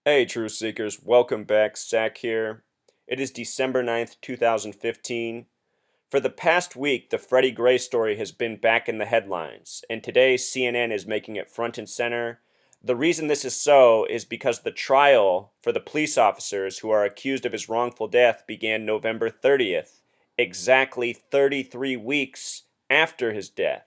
Hey, Truth Seekers, welcome back. Zach here. It is December 9th, 2015. For the past week, the Freddie Gray story has been back in the headlines, and today CNN is making it front and center. The reason this is so is because the trial for the police officers who are accused of his wrongful death began November 30th, exactly 33 weeks after his death.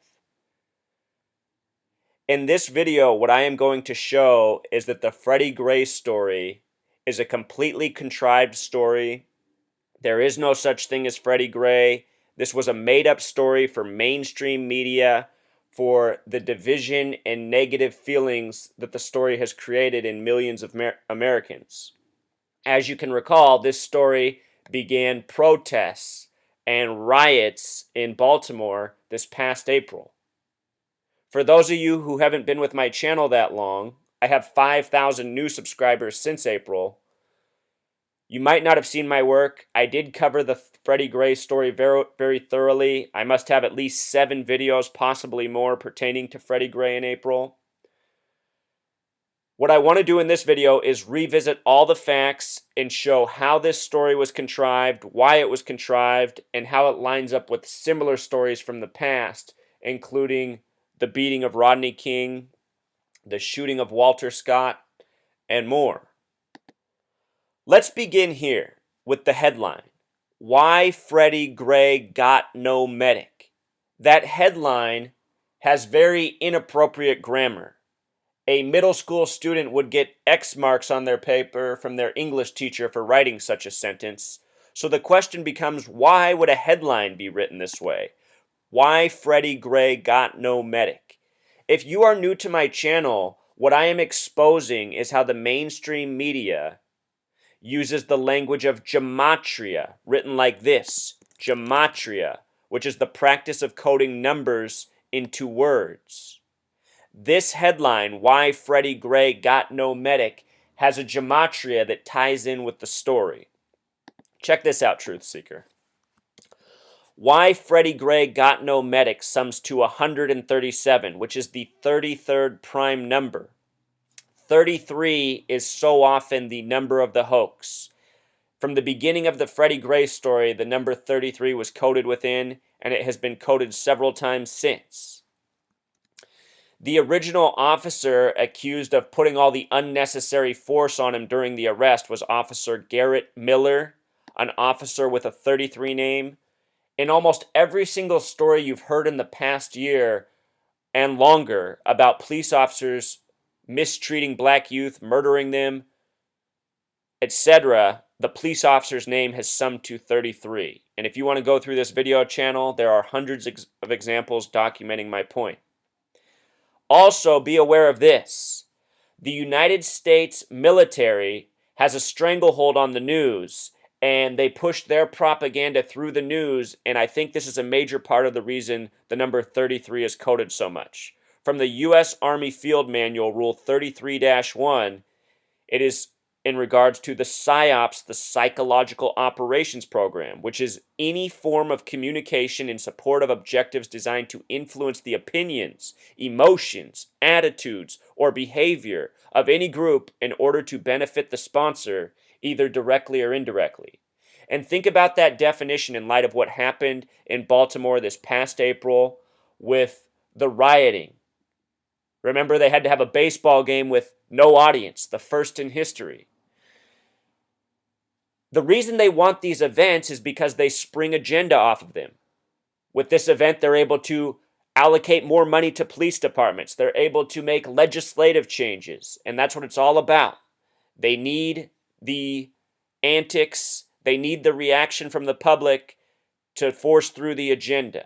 In this video, what I am going to show is that the Freddie Gray story is a completely contrived story. There is no such thing as Freddie Gray. This was a made-up story for mainstream media for the division and negative feelings that the story has created in millions of Americans. As you can recall, this story began protests and riots in Baltimore this past April. For those of you who haven't been with my channel that long, I have 5,000 new subscribers since April. You might not have seen my work. I did cover the Freddie Gray story very, very thoroughly. I must have at least 7 videos, possibly more, pertaining to Freddie Gray in April. What I want to do in this video is revisit all the facts and show how this story was contrived, why it was contrived, and how it lines up with similar stories from the past, including the beating of Rodney King, the shooting of Walter Scott, and more. Let's begin here with the headline. Why Freddie Gray Got No Medic. That headline has very inappropriate grammar. A middle school student would get X marks on their paper from their English teacher for writing such a sentence. So the question becomes, why would a headline be written this way? Why Freddie Gray Got No Medic. If you are new to my channel, what I am exposing is how the mainstream media uses the language of gematria, written like this, gematria, which is the practice of coding numbers into words. This headline, Why Freddie Gray Got No Medic, has a gematria that ties in with the story. Check this out, Truth Seeker. Why Freddie Gray Got No Medic sums to 137, which is the 33rd prime number. 33 is so often the number of the hoax. From the beginning of the Freddie Gray story, the number 33 was coded within, and it has been coded several times since. The original officer accused of putting all the unnecessary force on him during the arrest was Officer Garrett Miller, an officer with a 33 name. In almost every single story you've heard in the past year and longer about police officers mistreating black youth, murdering them, etc., the police officer's name has summed to 33. And if you want to go through this video channel, there are hundreds of examples documenting my point. Also, be aware of this. The United States military has a stranglehold on the news, and they push their propaganda through the news, and I think this is a major part of the reason the number 33 is coded so much. From the U.S. Army Field Manual, Rule 33-1, it is in regards to the PSYOPs, the Psychological Operations Program, which is any form of communication in support of objectives designed to influence the opinions, emotions, attitudes, or behavior of any group in order to benefit the sponsor, either directly or indirectly. And think about that definition in light of what happened in Baltimore this past April with the rioting. Remember, they had to have a baseball game with no audience, the first in history. The reason they want these events is because they spring agenda off of them. With this event, they're able to allocate more money to police departments. They're able to make legislative changes, and that's what it's all about. They need the antics, they need the reaction from the public to force through the agenda.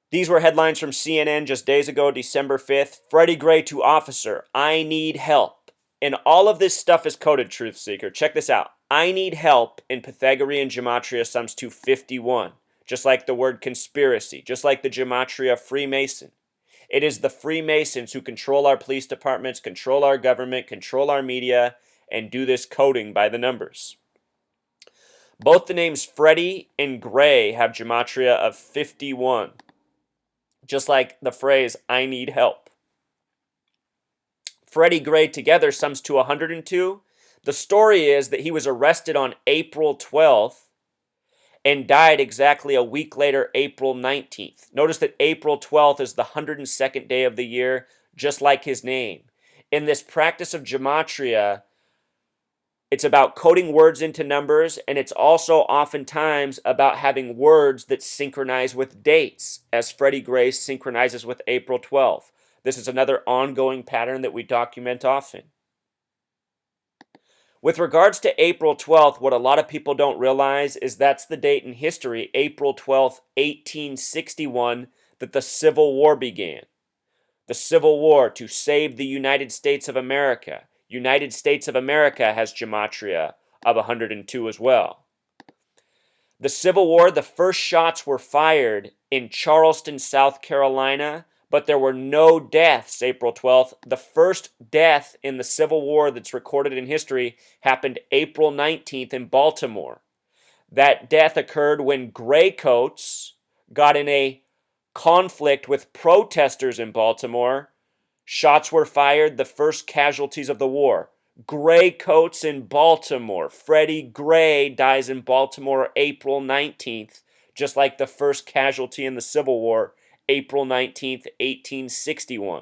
These were headlines from CNN just days ago, December 5th. Freddie Gray to officer, I need help. And all of this stuff is coded, Truth Seeker. Check this out. I need help in Pythagorean gematria sums to 51. Just like the word conspiracy. Just like the gematria Freemason. It is the Freemasons who control our police departments, control our government, control our media, and do this coding by the numbers. Both the names Freddie and Gray have gematria of 51. Just like the phrase, I need help. Freddie Gray together sums to 102. The story is that he was arrested on April 12th and died exactly a week later, April 19th. Notice that April 12th is the 102nd day of the year, just like his name. In this practice of gematria, it's about coding words into numbers, and it's also oftentimes about having words that synchronize with dates, as Freddie Gray synchronizes with April 12th. This is another ongoing pattern that we document often. With regards to April 12th, what a lot of people don't realize is that's the date in history, April 12th, 1861, that the Civil War began. The Civil War to save the United States of America. United States of America has gematria of 102 as well. The Civil War, the first shots were fired in Charleston, South Carolina, but there were no deaths April 12th. The first death in the Civil War that's recorded in history happened April 19th in Baltimore. That death occurred when graycoats got in a conflict with protesters in Baltimore. Shots were fired, the first casualties of the war. Graycoats in Baltimore. Freddie Gray dies in Baltimore April 19th, just like the first casualty in the Civil War, April 19th, 1861.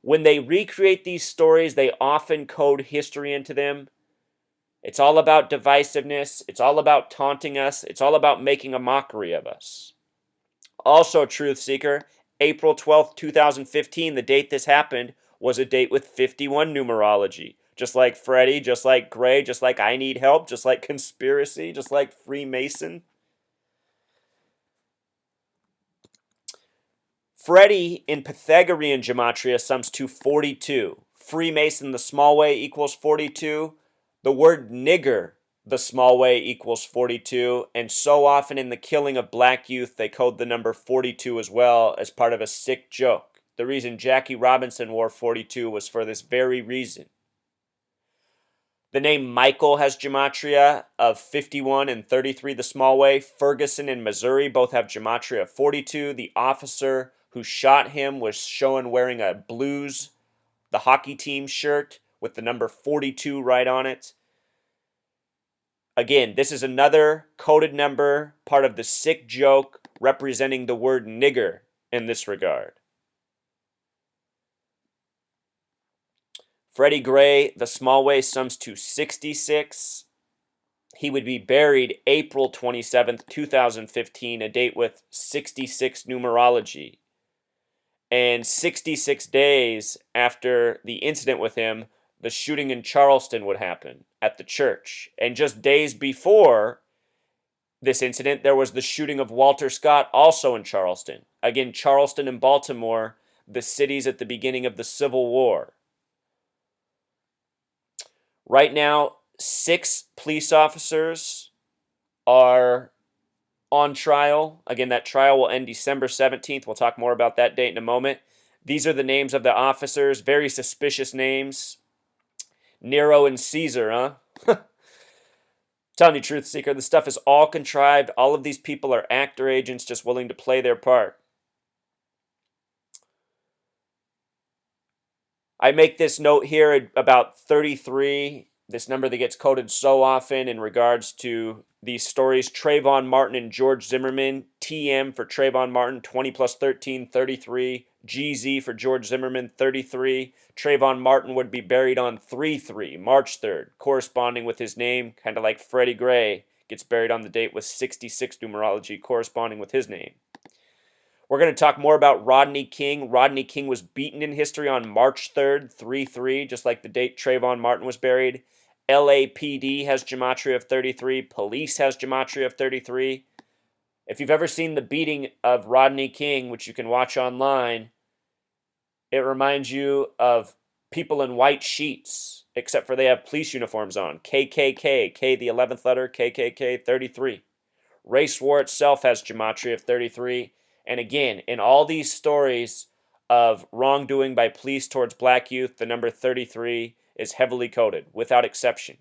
When they recreate these stories, they often code history into them. It's all about divisiveness. It's all about taunting us. It's all about making a mockery of us. Also, Truth Seeker, April 12th, 2015, the date this happened, was a date with 51 numerology. Just like Freddie, just like Gray, just like I Need Help, just like Conspiracy, just like Freemason. Freddie in Pythagorean gematria sums to 42. Freemason, the small way, equals 42. The word nigger, the small way, equals 42. And so often in the killing of black youth, they code the number 42 as well as part of a sick joke. The reason Jackie Robinson wore 42 was for this very reason. The name Michael has gematria of 51 and 33 the small way. Ferguson and Missouri both have gematria of 42. The officer who shot him was shown wearing a Blues, the hockey team shirt with the number 42 right on it. Again, this is another coded number, part of the sick joke representing the word nigger in this regard. Freddie Gray, the small way, sums to 66. He would be buried April 27th, 2015, a date with 66 numerology. And 66 days after the incident with him, the shooting in Charleston would happen at the church. And just days before this incident, there was the shooting of Walter Scott, also in Charleston. Again, Charleston and Baltimore, the cities at the beginning of the Civil War. Right now, 6 police officers are on trial. Again, that trial will end December 17th. We'll talk more about that date in a moment. These are the names of the officers. Very suspicious names. Nero and Caesar, huh? Telling you, Truth Seeker, this stuff is all contrived. All of these people are actor agents just willing to play their part. I make this note here about 33, this number that gets coded so often in regards to these stories. Trayvon Martin and George Zimmerman. TM for Trayvon Martin, 20 plus 13, 33. GZ for George Zimmerman, 33. Trayvon Martin would be buried on 3-3, March 3rd, corresponding with his name, kind of like Freddie Gray gets buried on the date with 66 numerology, corresponding with his name. We're going to talk more about Rodney King. Rodney King was beaten in history on March 3rd, 3-3, just like the date Trayvon Martin was buried. LAPD has gematria of 33. Police has gematria of 33. If you've ever seen the beating of Rodney King, which you can watch online, it reminds you of people in white sheets, except for they have police uniforms on. KKK, K the 11th letter, KKK, 33. Race war itself has gematria of 33. And again, in all these stories of wrongdoing by police towards black youth, the number 33 is heavily coded, without exception.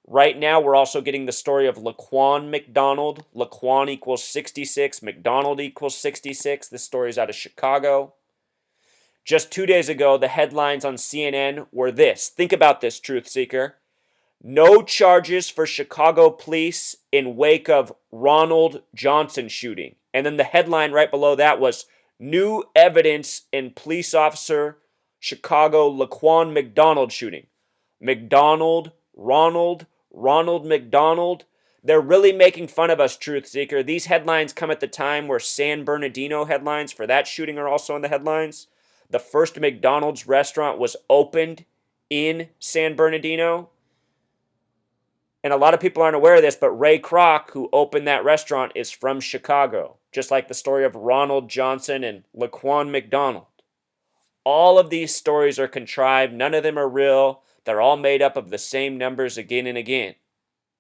Right now, we're also getting the story of Laquan McDonald. Laquan equals 66. McDonald equals 66. This story is out of Chicago. Just 2 days ago, the headlines on CNN were this. Think about this, Truth Seeker. No charges for Chicago police in wake of Ronald Johnson shooting. And then the headline right below that was new evidence in police officer Chicago Laquan McDonald shooting. McDonald, Ronald McDonald. They're really making fun of us, Truth Seeker. These headlines come at the time where San Bernardino headlines for that shooting are also in the headlines. The first McDonald's restaurant was opened in San Bernardino. And a lot of people aren't aware of this, but Ray Kroc, who opened that restaurant, is from Chicago, just like the story of Ronald Johnson and Laquan McDonald. All of these stories are contrived. None of them are real. They're all made up of the same numbers again and again.